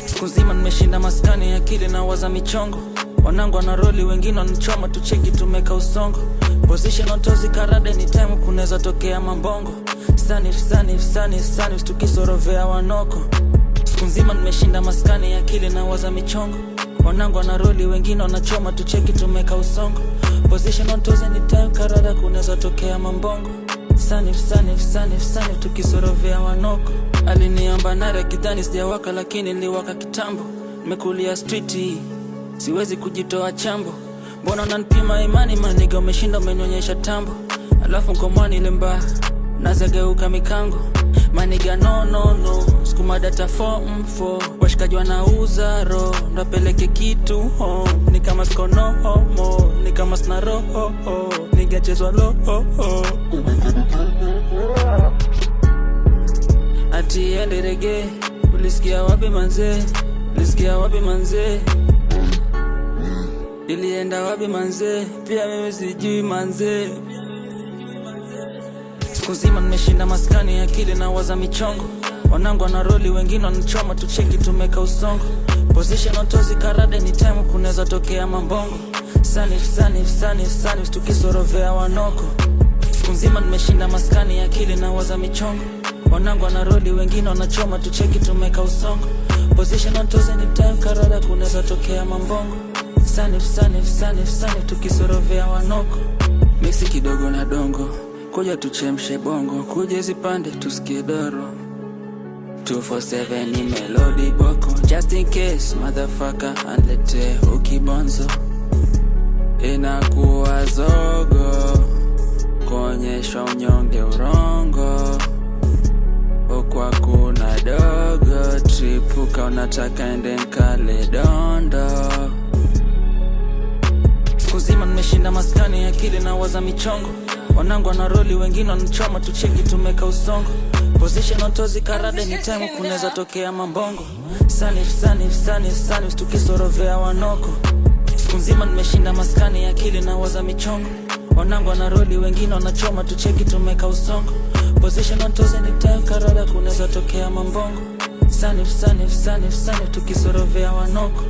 Siku nzima nimeshinda maskani, akili na waza michongo. Wanangu wanaroli, wengine wanachoma, tucheki tumeka usongo. Position otozi karade, ni time kuneza tokea mambongo. Sanif, tukisorovea wanoko. Siku nzima nimeshinda maskani, akili na waza michongo. Wanangu wanaroli, wengine wanachoma, tucheki tumeka usongo. Position otozi ni time karade, kuneza tokea mambongo. Sanif, tukisorovea wanoko. Aliniamba nare kidhani sijawaka, lakini niliwaka kitambo. Nimekulia street hii, siwezi kujitoa chambo. Mbona unanipima imani maniga, umeshinda umenyonyesha tambo. Alafu nkomwani ile mbaya, nazageuka mikango. Maniga no, skuma data form 4. Washikaji wanauza ro, ndapeleke kitu home. Ni kama skono homo, ni kama snaro nigachezwa lo ati ende rege. Ulisikia wapi manze? Ulisikia wapi manze? Ilienda wapi manze? Pia mimi sijui manze. Siku nzima nimeshinda maskani, akili na waza michongo. Wanangu wanaroli, wengine wanachoma, tucheki tumeka usongo. Position otozi karade, ni time kuneza tokea mambongo. Sanif, tukisorovea wanoko. Siku nzima nimeshinda maskani, akili na waza michongo. Wanangu wanaroli, wengine wanachoma, tucheki tumeka usongo. Position otozi ni time karade, kuneza tokea mambongo. Sanif, tukisorovea wanoko. Mixi kidogo na dongo, kuja tuchemshe bongo. Kuja zipande tusikie doro. 247 ni melody boko. Just in case motherfucker anlete ukibonzo. Inakuwa zogo, kuonyesha unyonge urongo. Ukwa kuna dogo, tripuka unataka ende nkale dondo. Siku nzima nimeshinda maskani, akili na waza michongo. Wanangu wanaroli, wengine wanachoma, tucheki tumeka usongo. Position otozi karade, ni time kuneza tokea mambongo. Sanif, tukisorovea wanoko. Siku nzima nimeshinda maskani, akili na waza michongo. Wanangu wanaroli, wengine wanachoma, tucheki tumeka usongo. Position otozi ni time karade, kuneza tokea mambongo. Sanif, tukisorovea wanoko.